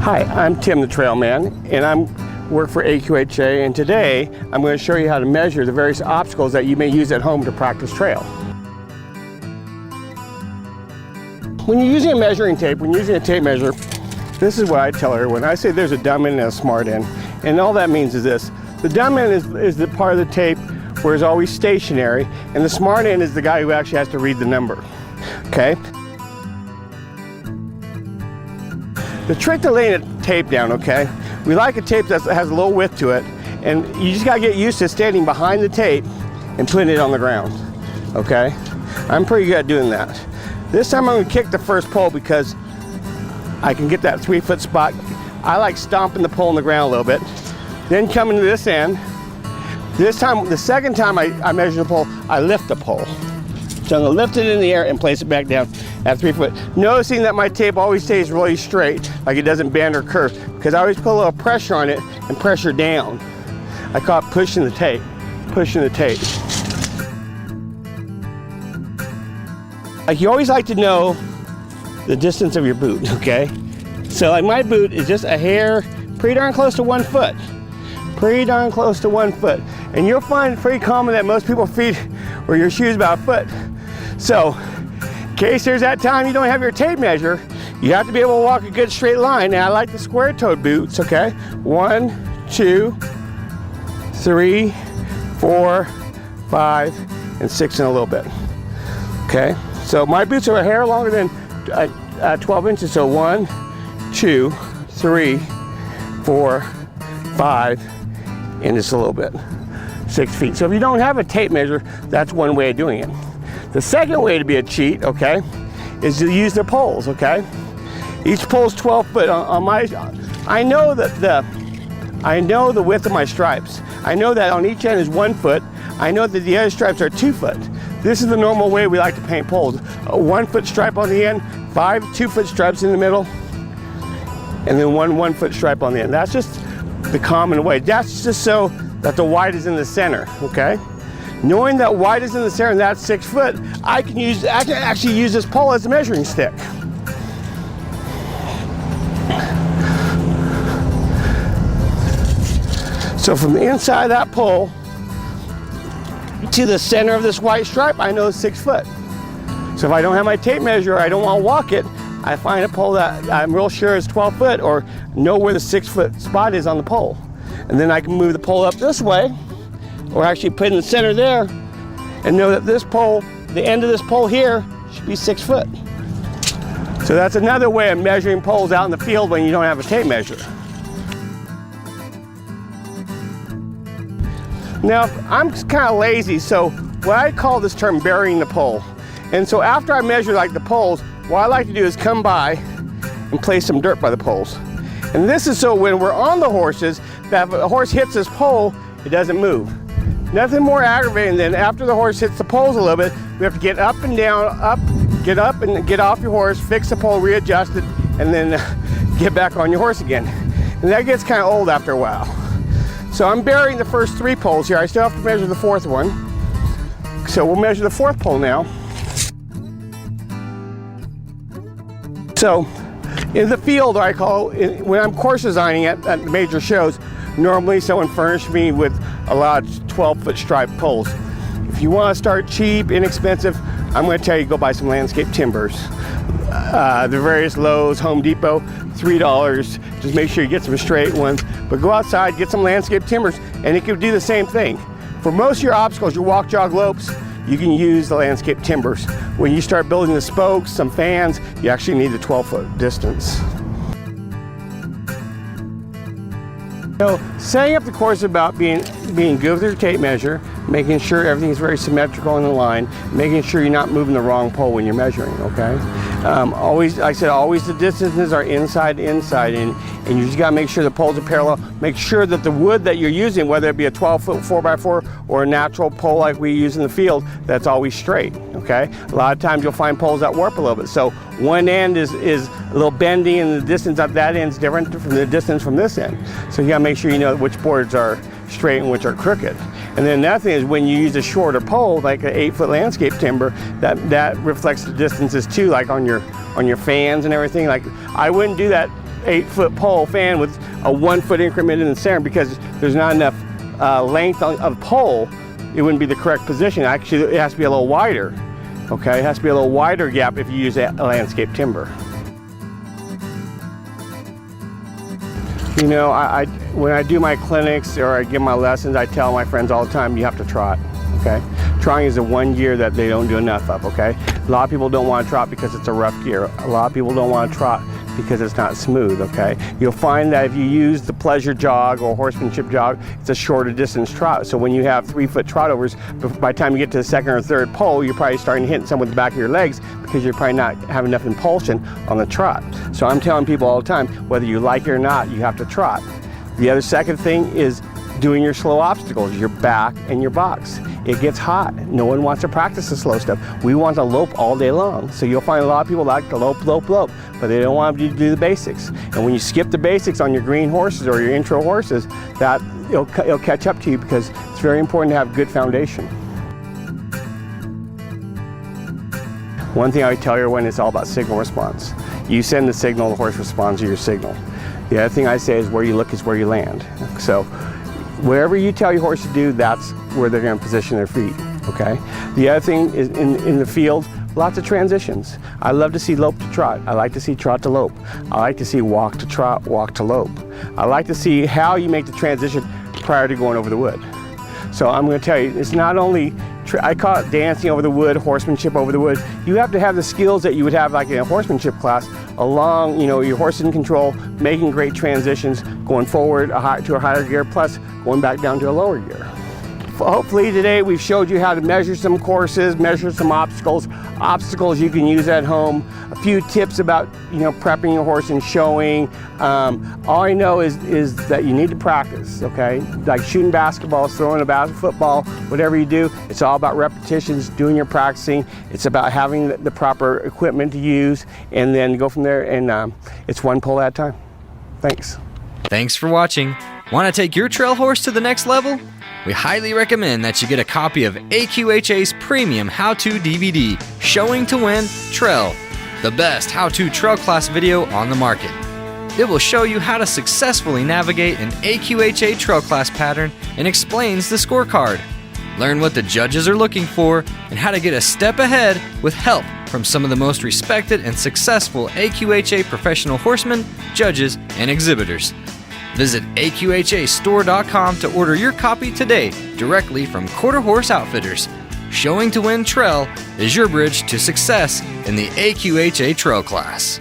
Hi, I'm Tim the Trailman, and I work for AQHA, and today I'm going to show you how to measure the various obstacles that you may use at home to practice trail. When you're using a measuring tape, when you're using a tape measure, this is what I tell everyone. I say there's a dumb end and a smart end, and all that means is this. The dumb end is the part of the tape where it's always stationary, and the smart end is the guy who actually has to read the number, okay? The trick to laying a tape down, okay? We like a tape that has a little width to it, and you just gotta get used to standing behind the tape and putting it on the ground, okay? I'm pretty good at doing that. This time I'm gonna kick the first pole because I can get that 3-foot spot. I like stomping the pole in the ground a little bit. Then coming to this end, this time, the second time I measure the pole, I lift the pole. So I'm gonna lift it in the air and place it back down at 3 foot. Noticing that my tape always stays really straight, like it doesn't bend or curve, because I always put a little pressure on it and pressure down. I call it pushing the tape, pushing the tape. Like you always like to know the distance of your boot, okay? So like my boot is just a hair, pretty darn close to 1 foot. Pretty darn close to 1 foot. And you'll find it pretty common that most people's feet or your shoes about a foot. So, in case there's that time you don't have your tape measure, you have to be able to walk a good straight line. Now I like the square-toed boots, okay? 1, 2, 3, 4, 5, and 6 and a little bit. Okay? So my boots are a hair longer than 12 inches. So 1, 2, 3, 4, 5, and just a little bit. 6 feet. So if you don't have a tape measure, that's one way of doing it. The second way to be a cheat, okay, is to use the poles, okay? Each pole's 12 foot. On my, I know the width of my stripes. I know that on each end is 1 foot. I know that the other stripes are 2 foot. This is the normal way we like to paint poles. A 1 foot stripe on the end, 5 2-foot stripes in the middle, and then one 1 foot stripe on the end. That's just the common way. That's just so that the white is in the center, okay? Knowing that white is in the center and that's 6 foot, I can actually use this pole as a measuring stick. So from the inside of that pole to the center of this white stripe, I know it's 6 foot. So if I don't have my tape measure, I don't want to walk it, I find a pole that I'm real sure is 12 foot or know where the 6 foot spot is on the pole. And then I can move the pole up this way, or actually put it in the center there, and know that this pole, the end of this pole here, should be 6 foot. So that's another way of measuring poles out in the field when you don't have a tape measure. Now, I'm kind of lazy, so what I call this term burying the pole. And so after I measure like the poles, what I like to do is come by and place some dirt by the poles. And this is so when we're on the horses, that if a horse hits this pole, it doesn't move. Nothing more aggravating than after the horse hits the poles a little bit, we have to get up and down, get up and get off your horse, fix the pole, readjust it, and then get back on your horse again. And that gets kind of old after a while. So I'm burying the first 3 poles here. I still have to measure the 4th one. So we'll measure the 4th pole now. So in the field, I call when I'm course designing at major shows, normally someone furnished me with a lot of 12-foot stripe poles. If you want to start cheap, inexpensive, I'm going to tell you go buy some landscape timbers. The various Lowe's, Home Depot, $3. Just make sure you get some straight ones. But go outside, get some landscape timbers, and it can do the same thing. For most of your obstacles, your walk, jog, lopes, you can use the landscape timbers. When you start building the spokes, some fans, you actually need the 12-foot distance. So setting up the course is about being good with your tape measure, making sure everything is very symmetrical in the line, making sure you're not moving the wrong pole when you're measuring, okay? Always, like I said, always the distances are inside, and you just gotta make sure the poles are parallel. Make sure that the wood that you're using, whether it be a 12-foot 4x4 or a natural pole like we use in the field, that's always straight, okay? A lot of times you'll find poles that warp a little bit. So one end is a little bendy and the distance of that end is different from the distance from this end. So you gotta make sure you know which boards are straight and which are crooked. And then another thing is when you use a shorter pole, like an 8-foot landscape timber, that reflects the distances too, like on your fans and everything. Like I wouldn't do that 8-foot pole fan with a 1-foot increment in the center, because there's not enough length of pole, it wouldn't be the correct position. Actually, it has to be a little wider. Okay, it has to be a little wider gap if you use a landscape timber. You know, when I do my clinics or I give my lessons, I tell my friends all the time, you have to trot, okay? Trotting is the one gear that they don't do enough of, okay? A lot of people don't want to trot because it's a rough gear. A lot of people don't want to trot because it's not smooth, okay? You'll find that if you use the pleasure jog or horsemanship jog, it's a shorter distance trot. So when you have 3-foot trot overs, by the time you get to the second or third pole, you're probably starting to hit some with the back of your legs because you're probably not having enough impulsion on the trot. So I'm telling people all the time, whether you like it or not, you have to trot. The other second thing is doing your slow obstacles, your back and your box. It gets hot. No one wants to practice the slow stuff. We want to lope all day long. So you'll find a lot of people like to lope, but they don't want to do the basics. And when you skip the basics on your green horses or your intro horses, that it'll catch up to you, because it's very important to have good foundation. One thing I would tell everyone is all about signal response. You send the signal, the horse responds to your signal. The other thing I say is where you look is where you land. So wherever you tell your horse to do, that's where they're going to position their feet, okay? The other thing is in the field, lots of transitions. I love to see lope to trot. I like to see trot to lope. I like to see walk to trot, walk to lope. I like to see how you make the transition prior to going over the wood. So I'm going to tell you, it's not only, I call it dancing over the wood, horsemanship over the wood. You have to have the skills that you would have like in a horsemanship class, along, you know, your horse in control, making great transitions, going forward to a higher gear, plus going back down to a lower gear. Hopefully today we've showed you how to measure some courses, measure some obstacles you can use at home, a few tips about, you know, prepping your horse and showing. All I know is that you need to practice, okay? Like shooting basketballs, throwing a football, whatever you do, it's all about repetitions, doing your practicing. It's about having the proper equipment to use, and then go from there, and it's one pole at a time. Thanks. Thanks for watching. Want to take your trail horse to the next level? We highly recommend that you get a copy of AQHA's premium how-to DVD, Showing to Win Trail, the best how-to trail class video on the market. It will show you how to successfully navigate an AQHA trail class pattern and explains the scorecard. Learn what the judges are looking for and how to get a step ahead with help from some of the most respected and successful AQHA professional horsemen, judges, and exhibitors. Visit AQHAstore.com to order your copy today directly from Quarter Horse Outfitters. Showing to Win Trail is your bridge to success in the AQHA Trail class.